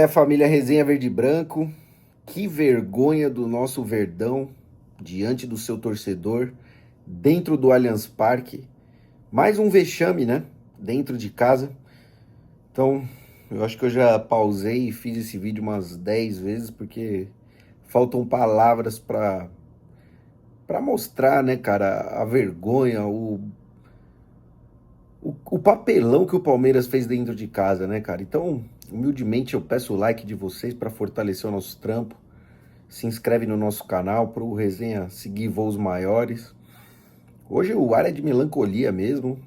Família Resenha Verde e Branco, que vergonha do nosso Verdão diante do seu torcedor, dentro do Allianz Parque. Mais um vexame, né? Dentro de casa. Então, eu acho que eu já pausei e fiz esse vídeo umas 10 vezes, porque faltam palavras para mostrar, né, cara, a vergonha, o papelão que o Palmeiras fez dentro de casa, né, cara? Então, humildemente eu peço o like de vocês para fortalecer o nosso trampo. Se inscreve no nosso canal para o Resenha seguir voos maiores. Hoje o ar é de melancolia mesmo.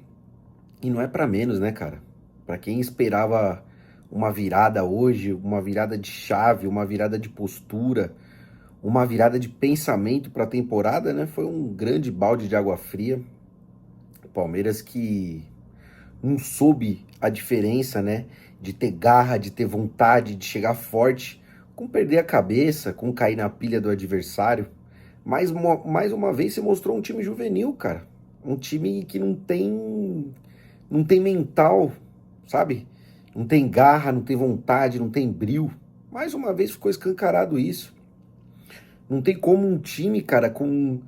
E não é para menos, né, cara? Para quem esperava uma virada hoje, uma virada de chave, uma virada de postura, uma virada de pensamento para a temporada, né? Foi um grande balde de água fria. O Palmeiras que não soube a diferença, né? De ter garra, de ter vontade, de chegar forte, com perder a cabeça, com cair na pilha do adversário. Mais uma vez se mostrou um time juvenil, cara. Um time que não tem mental, sabe? Não tem garra, não tem vontade, não tem brio. Mais uma vez ficou escancarado isso. Não tem como um time, cara, com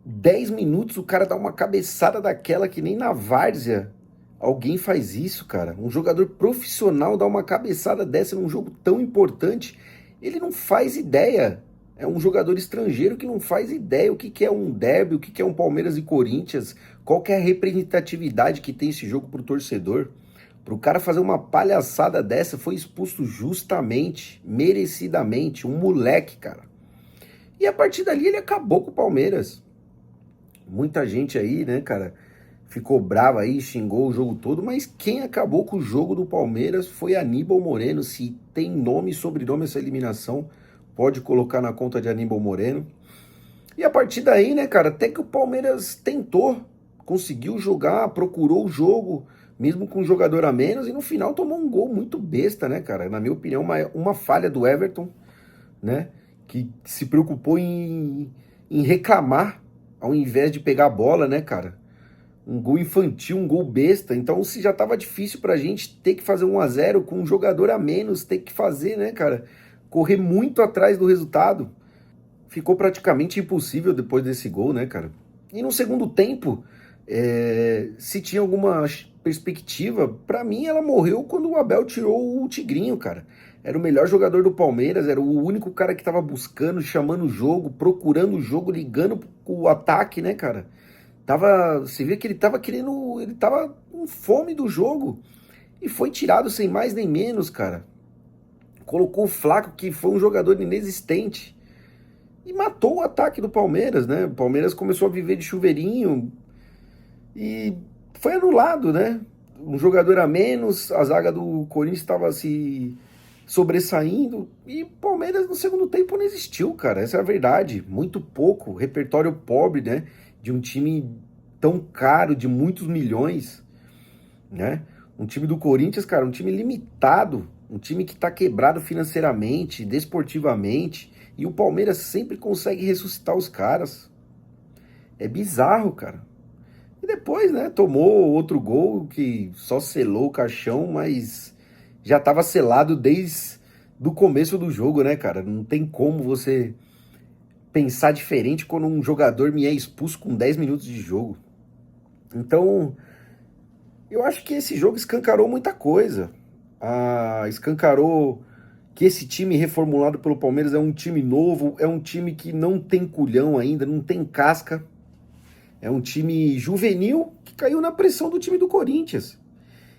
10 minutos o cara dá uma cabeçada daquela que nem na várzea alguém faz isso, cara. Um jogador profissional dá uma cabeçada dessa num jogo tão importante, ele não faz ideia. É um jogador estrangeiro que não faz ideia o que é um derby, o que é um Palmeiras e Corinthians, qual que é a representatividade que tem esse jogo pro torcedor. Pro cara fazer uma palhaçada dessa, foi expulso justamente, merecidamente, um moleque, cara. E a partir dali ele acabou com o Palmeiras. Muita gente aí, né, cara, ficou brava aí, xingou o jogo todo, mas quem acabou com o jogo do Palmeiras foi Aníbal Moreno. Se tem nome e sobrenome essa eliminação, pode colocar na conta de Aníbal Moreno. E a partir daí, né, cara, até que o Palmeiras tentou, conseguiu jogar, procurou o jogo, mesmo com um jogador a menos, e no final tomou um gol muito besta, né, cara? Na minha opinião, uma falha do Everton, né, que se preocupou em reclamar, ao invés de pegar a bola, né, cara? Um gol infantil, um gol besta. Então, se já tava difícil pra gente ter que fazer 1-0 com um jogador a menos, ter que fazer, né, cara, correr muito atrás do resultado, ficou praticamente impossível depois desse gol, né, cara? E no segundo tempo, se tinha alguma perspectiva, pra mim ela morreu quando o Abel tirou o Tigrinho, cara. Era o melhor jogador do Palmeiras, era o único cara que tava buscando, chamando o jogo, procurando o jogo, ligando o ataque, né, cara? Você vê que ele tava com fome do jogo e foi tirado sem mais nem menos, cara. Colocou o Flaco, que foi um jogador inexistente, e matou o ataque do Palmeiras, né? O Palmeiras começou a viver de chuveirinho e foi anulado, né? Um jogador a menos, a zaga do Corinthians estava se sobressaindo e o Palmeiras no segundo tempo não existiu, cara. Essa é a verdade. Muito pouco, repertório pobre, né? De um time tão caro, de muitos milhões, né? Um time do Corinthians, cara, um time limitado, um time que tá quebrado financeiramente, desportivamente, e o Palmeiras sempre consegue ressuscitar os caras. É bizarro, cara. E depois, né, tomou outro gol que só selou o caixão, mas já tava selado desde o começo do jogo, né, cara? Não tem como você pensar diferente quando um jogador me é expulso com 10 minutos de jogo. Então, eu acho que esse jogo escancarou muita coisa. Escancarou que esse time reformulado pelo Palmeiras é um time novo, é um time que não tem culhão ainda, não tem casca. É um time juvenil que caiu na pressão do time do Corinthians.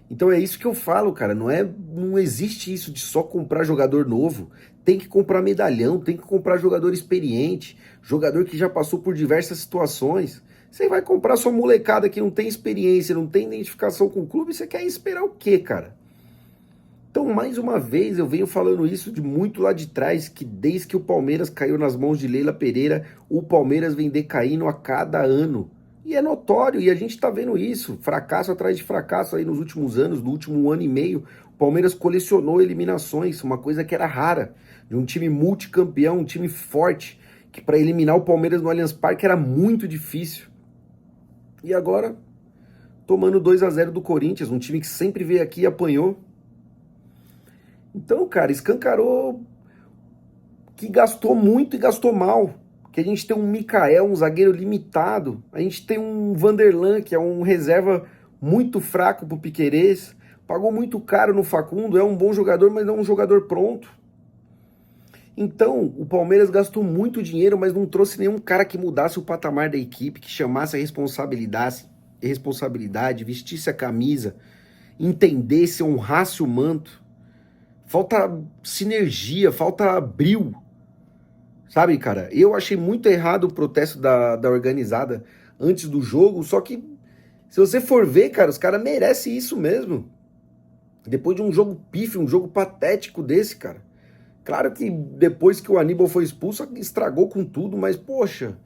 Então é isso que eu falo, cara. Não existe isso de só comprar jogador novo. Tem que comprar medalhão, tem que comprar jogador experiente, jogador que já passou por diversas situações. Você vai comprar sua molecada que não tem experiência, não tem identificação com o clube, você quer esperar o quê, cara? Então, mais uma vez, eu venho falando isso de muito lá de trás, que desde que o Palmeiras caiu nas mãos de Leila Pereira, o Palmeiras vem decaindo a cada ano. E é notório, e a gente tá vendo isso, fracasso atrás de fracasso aí nos últimos anos, no último ano e meio, o Palmeiras colecionou eliminações, uma coisa que era rara, de um time multicampeão, um time forte, que para eliminar o Palmeiras no Allianz Parque era muito difícil. E agora, tomando 2-0 do Corinthians, um time que sempre veio aqui e apanhou. Então, cara, escancarou que gastou muito e gastou mal. Que a gente tem um Mikael, um zagueiro limitado. A gente tem um Vanderlan, que é um reserva muito fraco pro Piquerez. Pagou muito caro no Facundo, é um bom jogador, mas não é um jogador pronto. Então, o Palmeiras gastou muito dinheiro, mas não trouxe nenhum cara que mudasse o patamar da equipe, que chamasse a responsabilidade, vestisse a camisa, entendesse, honrasse o manto. Falta sinergia, falta brio. Sabe, cara, eu achei muito errado o protesto da organizada antes do jogo, só que se você for ver, cara, os caras merecem isso mesmo. Depois de um jogo pífio, um jogo patético desse, cara. Claro que depois que o Aníbal foi expulso, estragou com tudo, mas, poxa,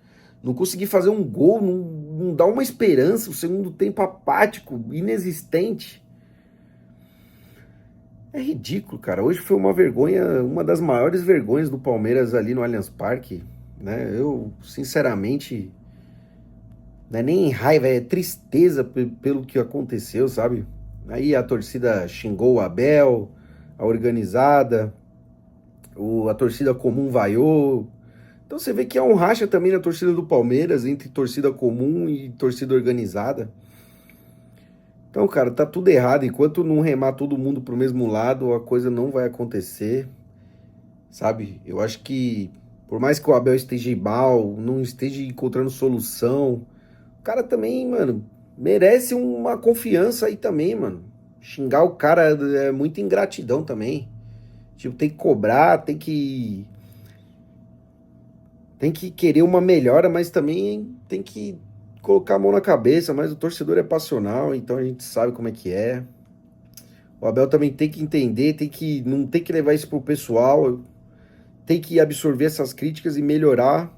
não consegui fazer um gol, não dá uma esperança, o segundo tempo apático, inexistente. É ridículo, cara. Hoje foi uma vergonha, uma das maiores vergonhas do Palmeiras ali no Allianz Parque, né? Eu, sinceramente, não é nem raiva, é tristeza pelo que aconteceu, sabe? Aí a torcida xingou o Abel, a organizada, a torcida comum vaiou. Então você vê que há um racha também na torcida do Palmeiras, entre torcida comum e torcida organizada. Então, cara, tá tudo errado. Enquanto não remar todo mundo pro mesmo lado, a coisa não vai acontecer, sabe? Eu acho que, por mais que o Abel esteja mal, não esteja encontrando solução, o cara também, mano, merece uma confiança aí também, mano. Xingar o cara é muita ingratidão também. Tipo, tem que cobrar, tem que querer uma melhora, mas também tem que colocar a mão na cabeça, mas o torcedor é passional, então a gente sabe como é que é. O Abel também tem que entender, não tem que levar isso pro pessoal, tem que absorver essas críticas e melhorar.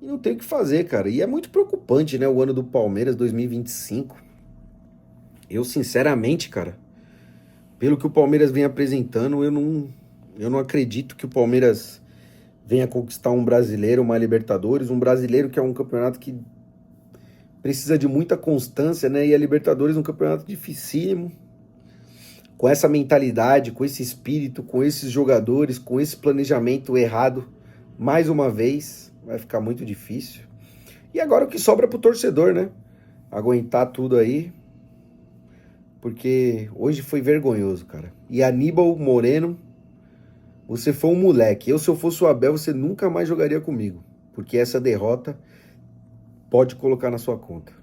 E não tem o que fazer, cara. E é muito preocupante, né, o ano do Palmeiras 2025. Eu, sinceramente, cara, pelo que o Palmeiras vem apresentando, eu não acredito que o Palmeiras venha conquistar um brasileiro, uma Libertadores, um brasileiro que é um campeonato que precisa de muita constância, né? E a Libertadores é um campeonato dificílimo. Com essa mentalidade, com esse espírito, com esses jogadores, com esse planejamento errado, mais uma vez, vai ficar muito difícil. E agora o que sobra pro torcedor, né? Aguentar tudo aí, porque hoje foi vergonhoso, cara. E Aníbal Moreno, você foi um moleque. Se eu fosse o Abel, você nunca mais jogaria comigo, porque essa derrota pode colocar na sua conta.